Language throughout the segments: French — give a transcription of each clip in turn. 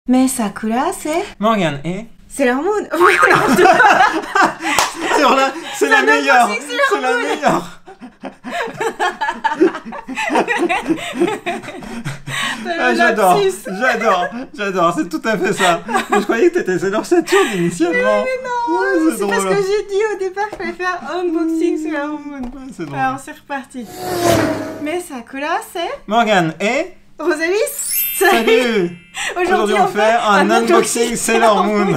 Mais Sakura, c'est... Morgane et... Sailor Moon. Alors là, c'est la meilleure. C'est la meilleure. Ah, j'adore, c'est tout à fait ça. Mais je croyais que t'étais Sailor Saturn initialement. Mais non, c'est parce que j'ai dit au départ qu'il fallait faire unboxing Sailor Moon. Ouais, c'est drôle. Alors c'est reparti. Mais Sakura, c'est... Morgane et... Rosalie, salut. Aujourd'hui on fait un unboxing Sailor Moon.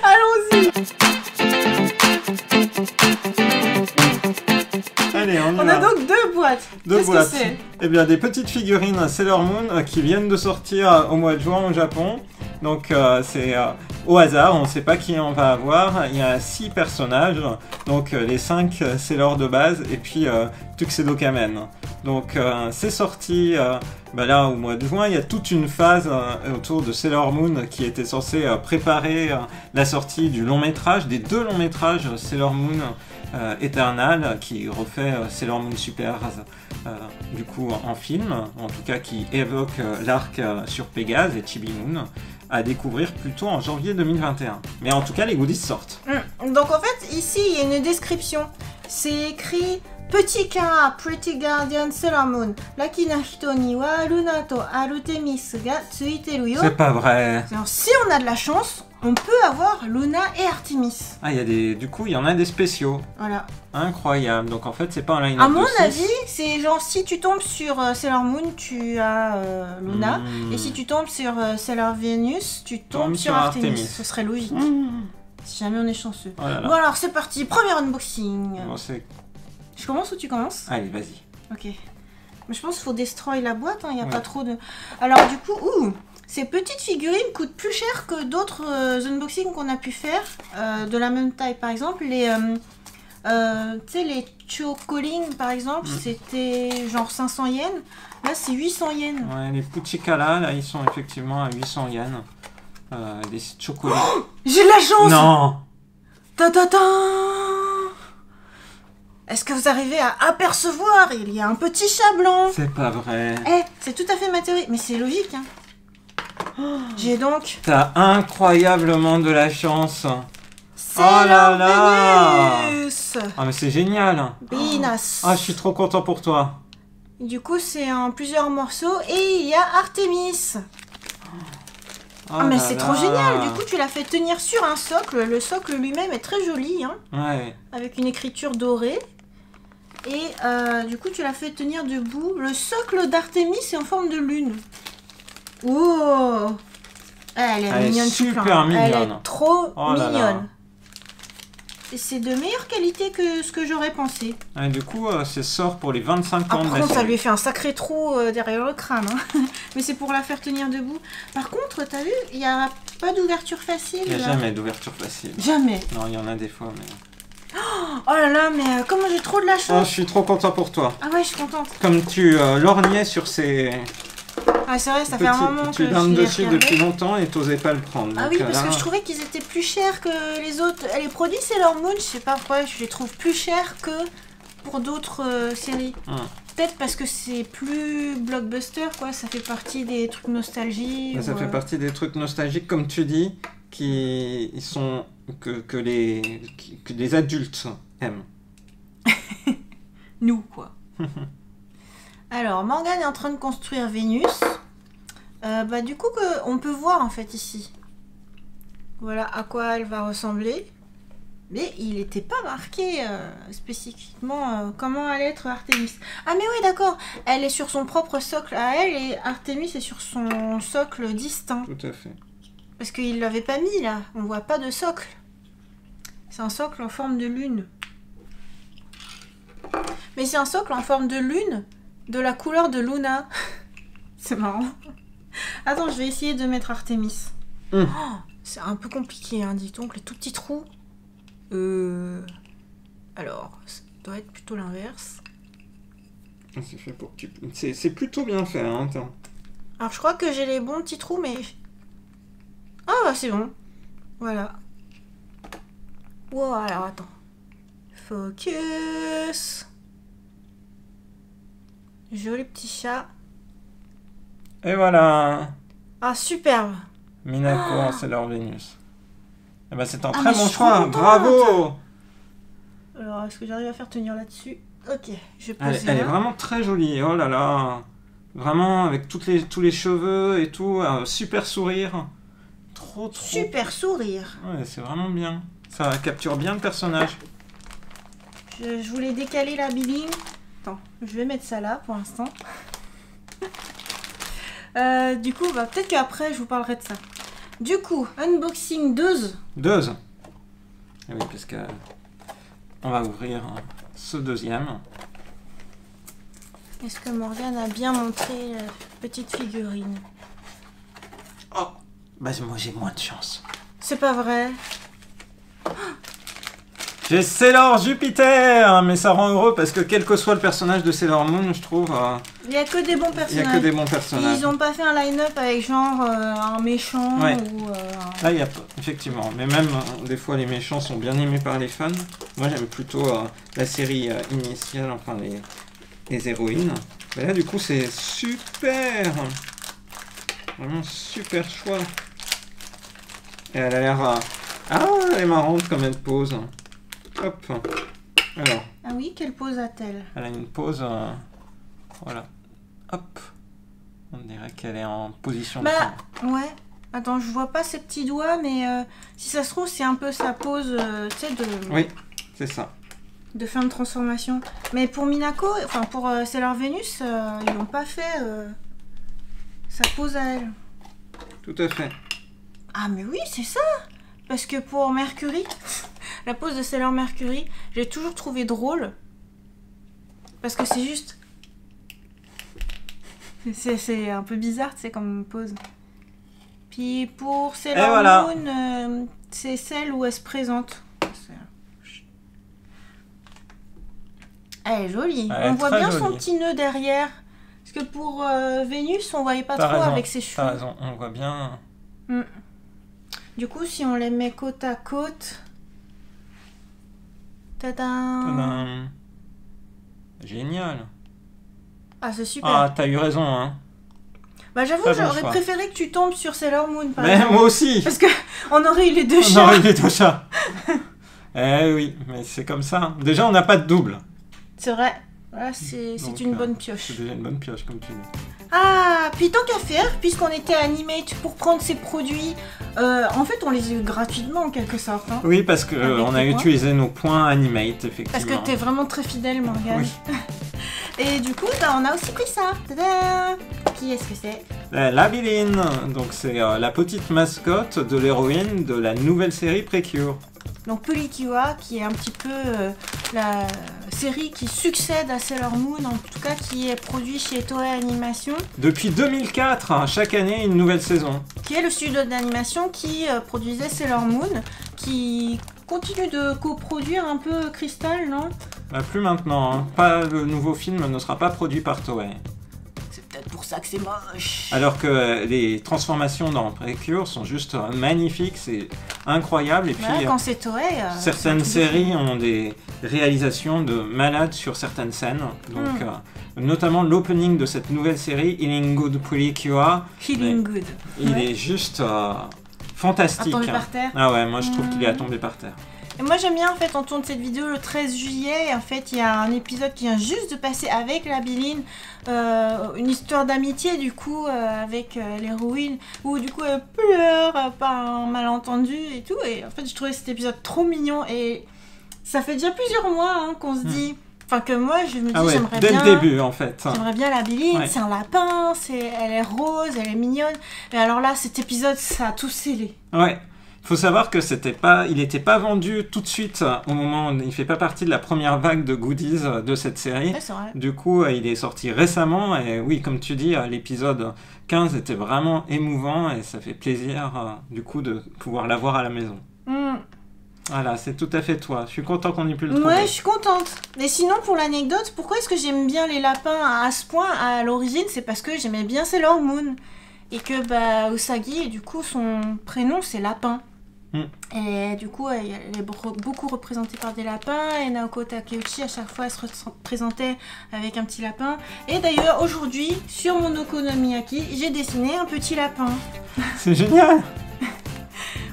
Allons-y. Allez, on y va. On a donc deux boîtes. Deux boîtes. Qu'est-ce que c'est? Eh bien, des petites figurines Sailor Moon qui viennent de sortir au mois de juin au Japon. Donc, c'est au hasard, on ne sait pas qui on va avoir. Il y a 6 personnages, donc les 5 Sailor de base et puis Tuxedo Kamen. Donc, c'est sorti là au mois de juin. Il y a toute une phase autour de Sailor Moon qui était censée préparer la sortie du long métrage, des 2 longs métrages Sailor Moon Eternal qui refait Sailor Moon Super du coup en film, en tout cas qui évoque l'arc sur Pégase et Chibi Moon, à découvrir plutôt en janvier 2021. Mais en tout cas les goodies sortent. Donc en fait ici il y a une description, c'est écrit Petit K, Pretty Guardian Sailor Moon, Lucky na hito ni wa Luna to Artemis ga tsuiteru yo. C'est pas vrai. Alors, si on a de la chance, on peut avoir Luna et Artemis. Ah, du coup, il y en a des spéciaux. Voilà. Incroyable. Donc en fait, c'est pas un line-up à mon de 6. avis, c'est genre si tu tombes sur Sailor Moon, tu as Luna. Et si tu tombes sur Sailor Venus, tu tombes sur Artemis. Ce serait logique. Si jamais on est chanceux. Oh là là. Bon alors, c'est parti. Premier unboxing. Bon, Je commence ou tu commences? Allez, vas-y. Ok. Mais je pense qu'il faut destroy la boîte, il n'y a pas trop de... Alors du coup, ces petites figurines coûtent plus cher que d'autres unboxings qu'on a pu faire, de la même taille. Par exemple, les... tu sais, les Chocoling, par exemple, c'était genre 500 yens. Là, c'est 800 yens. Ouais, les Puchikala, là, ils sont effectivement à 800 yens. Des chocolats. Oh, j'ai de la chance! Non! Ta-ta-ta! Est-ce que vous arrivez à apercevoir? Il y a un petit chat blanc. C'est pas vrai. Eh, c'est tout à fait ma théorie. Mais c'est logique, hein. J'ai donc... T'as incroyablement de la chance. Sailor là! Venus. Ah mais c'est génial. Binas. Ah, je suis trop content pour toi. Du coup, c'est en plusieurs morceaux. Et il y a Artemis. Ah mais c'est trop génial. Du coup, tu l'as fait tenir sur un socle. Le socle lui-même est très joli, hein. Ouais. Avec une écriture dorée. Et du coup, tu l'as fait tenir debout. Le socle d'Artemis est en forme de lune. Oh, elle est mignonne, super mignonne. Elle est trop là mignonne. là. Et c'est de meilleure qualité que ce que j'aurais pensé. Et du coup, c'est sort pour les 25 ans de Par la contre, ça série. lui fait un sacré trou derrière le crâne. Hein. Mais c'est pour la faire tenir debout. Par contre, t'as vu, il n'y a pas d'ouverture facile. Il n'y a jamais d'ouverture facile. Jamais. Non, il y en a des fois, mais... Oh là là, mais comment j'ai trop de la Oh, chance. je suis trop content pour toi. Ah ouais, je suis contente. Comme tu lorgnais sur ces... Ah c'est vrai, ça fait un moment que tu je dormes l'ai dessus regardé. depuis longtemps et t'osais pas le prendre. Ah donc, oui, parce là... que je trouvais qu'ils étaient plus chers que les autres. Les produits Sailor Moon, je sais pas pourquoi, je les trouve plus chers que pour d'autres séries. Peut-être parce que c'est plus blockbuster, quoi. Ça fait partie des trucs nostalgie. Ça fait partie des trucs nostalgiques, comme tu dis, qui sont que les adultes aiment. Nous, quoi. Alors, Morgane est en train de construire Vénus. Du coup, on peut voir en fait ici. Voilà à quoi elle va ressembler. Mais il n'était pas marqué spécifiquement comment allait être Artemis. Ah mais oui, d'accord. Elle est sur son propre socle à elle et Artemis est sur son socle distinct. Tout à fait. Parce qu'il ne l'avait pas mis là. On voit pas de socle. C'est un socle en forme de lune. Mais c'est un socle en forme de lune de la couleur de Luna. C'est marrant. Attends, je vais essayer de mettre Artemis. Oh, c'est un peu compliqué, hein, dis donc, les tout petits trous. Alors, ça doit être plutôt l'inverse. C'est fait pour que tu... C'est plutôt bien fait, hein, attends. Alors, je crois que j'ai les bons petits trous, mais... Ah, bah c'est bon. Voilà. Wow, alors, attends. Focus. Joli petit chat. Et voilà. Ah, superbe. Minako en Sailor Venus. Eh ben, c'est un Ah, très mais bon je suis choix. trop contente. Bravo. Alors, est-ce que j'arrive à faire tenir là-dessus? Ok, je vais Elle, poser elle est là. vraiment très jolie. Oh là là. Vraiment, avec tous les cheveux et tout. Un super sourire. Trop. Super sourire. Ouais, c'est vraiment bien. Ça capture bien le personnage. Je voulais décaler la biline. Attends, je vais mettre ça là pour l'instant. Du coup, bah, peut-être qu'après je vous parlerai de ça. Du coup, unboxing 2. Deux. Eh oui, parce que on va ouvrir ce deuxième. Est-ce que Morgane a bien montré la petite figurine? Oh, bah moi j'ai moins de chance. C'est pas vrai. J'ai Sailor Jupiter, mais ça rend heureux parce que quel que soit le personnage de Sailor Moon, je trouve, Il n'y a que des bons il n'y a personnages. que des bons personnages. Ils ont pas fait un line-up avec genre un méchant Ouais. ou Là, il y a pas, effectivement. Mais même, des fois, les méchants sont bien aimés par les fans. Moi, j'aime plutôt la série initiale, enfin, les héroïnes. Mais là, du coup, c'est super. Vraiment super choix. Et elle a l'air... Ah, elle est marrante comme elle pose. Hop. Alors, Ah oui, quelle pose a-t-elle? elle a une pose... voilà. Hop. On dirait qu'elle est en position de... Bah, ouais. Attends, je vois pas ses petits doigts, mais si ça se trouve, c'est un peu sa pose, tu sais, Oui, c'est ça. de fin de transformation. Mais pour Minako, enfin pour Sailor Venus, ils n'ont pas fait sa pose à elle. Tout à fait. Ah mais oui, c'est ça. Parce que pour Mercury, la pose de Sailor Mercury, j'ai toujours trouvé drôle. Parce que c'est juste... C'est un peu bizarre, tu sais, comme pose. Puis pour Sailor voilà. Moon, c'est celle où elle se présente. Elle est jolie. Elle est On voit très bien jolie. son petit nœud derrière. Parce que pour Vénus, on voyait pas T'as trop raison, avec ses t'as cheveux. raison, on voit bien. Du coup, si on les met côte à côte... Tadam! Tadam. Génial. Ah, c'est super. Ah, t'as eu raison, hein. Bah j'avoue, Très bon j'aurais choix. préféré que tu tombes sur Sailor Moon, par Mais exemple. moi aussi. Parce que on aurait eu les deux On chats. aurait eu les deux chats. Eh oui, mais c'est comme ça. Déjà, on n'a pas de double. C'est vrai. Voilà, c'est Donc, une bonne pioche. C'est déjà une bonne pioche, comme tu dis. Ah, puis tant qu'à faire, puisqu'on était Animate pour prendre ces produits, en fait, on les a eu gratuitement en quelque sorte. Hein, Oui, parce que Avec on a tes points. utilisé nos points Animate, effectivement. parce que t'es vraiment très fidèle, Morgane. Oui. Et du coup, bah, on a aussi pris ça. Tada! Qui est-ce que c'est? La Biline, donc c'est la petite mascotte de l'héroïne de la nouvelle série Precure. Donc Pulikiwa, qui est un petit peu la série qui succède à Sailor Moon, en tout cas qui est produit chez Toei Animation, Depuis 2004, hein, chaque année une nouvelle saison. qui est le studio d'animation qui produisait Sailor Moon, qui continue de coproduire un peu Crystal, non? Bah, plus maintenant, hein. Pas, le nouveau film ne sera pas produit par Toei. C'est peut-être pour ça que c'est moche. Alors que les transformations dans Precure sont juste magnifiques, c'est incroyable. Et puis Voilà, quand c'est Toei... certaines c'est un truc de séries ont des réalisations de malades sur certaines scènes. Donc, notamment l'opening de cette nouvelle série, Healing Good Precure, fou. Feeling good. il Ouais. est juste À fantastique. tomber par terre. Ah ouais, moi je trouve qu'il est à tomber par terre. Et moi j'aime bien en fait, on tourne cette vidéo le 13 juillet et en fait il y a un épisode qui vient juste de passer avec la Biline, une histoire d'amitié du coup avec l'héroïne où du coup elle pleure par un malentendu et tout, et en fait je trouvais cet épisode trop mignon et ça fait déjà plusieurs mois hein, qu'on se dit, enfin que moi je me dis Ah ouais, j'aimerais dès bien... le début en fait. J'aimerais bien la Biline, Ouais. c'est un lapin, elle est rose, elle est mignonne. Mais alors là, cet épisode, ça a tout scellé. Ouais. Il faut savoir que il n'était pas vendu tout de suite au moment où il fait pas partie de la première vague de goodies de cette série. Ouais, c'est vrai. Du coup, il est sorti récemment et oui, comme tu dis, l'épisode 15 était vraiment émouvant et ça fait plaisir du coup de pouvoir l'avoir à la maison. Voilà, c'est tout à fait toi. Je suis content qu'on ait pu le trouver. Ouais, je suis contente. Mais sinon, pour l'anecdote, pourquoi est-ce que j'aime bien les lapins à ce point à l'origine? C'est parce que j'aimais bien Sailor Moon. Et que bah, Usagi, du coup, son prénom, c'est Lapin. Et du coup, elle est beaucoup représentée par des lapins. Et Naoko Takeuchi, à chaque fois, elle se présentait avec un petit lapin. Et d'ailleurs, aujourd'hui, sur mon Okonomiyaki, j'ai dessiné un petit lapin. C'est génial!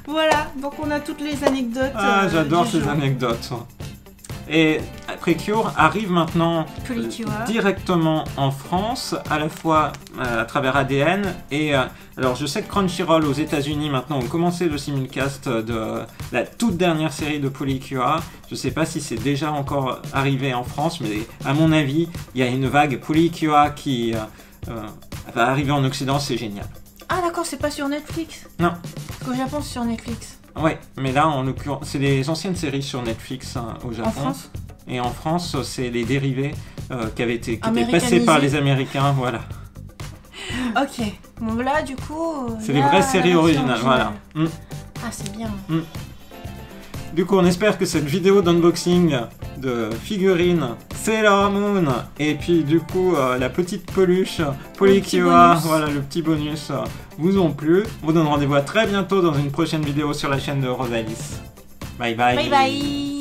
Voilà, donc on a toutes les anecdotes. Ah, j'adore ces anecdotes. Et Precure arrive maintenant directement en France, à la fois à travers ADN et... alors je sais que Crunchyroll aux États-Unis maintenant ont commencé le simulcast de la toute dernière série de Polycua. Je sais pas si c'est déjà encore arrivé en France, mais à mon avis, il y a une vague Polycua qui va arriver en Occident, c'est génial. Ah d'accord, c'est pas sur Netflix? Non. Parce qu'au Japon, c'est sur Netflix. Ouais, mais là, en l'occurrence, c'est des anciennes séries sur Netflix au Japon. En France? Et en France, c'est les dérivés qui étaient passés par les Américains, voilà. Ok, bon là, du coup... c'est les vraies séries originales, voilà. Ah, c'est bien. Du coup, on espère que cette vidéo d'unboxing de figurines Sailor Moon et puis du coup la petite peluche Polycua, voilà le petit bonus, vous ont plu. On vous donne rendez-vous à très bientôt dans une prochaine vidéo sur la chaîne de Rosalis. Bye bye. Bye bye.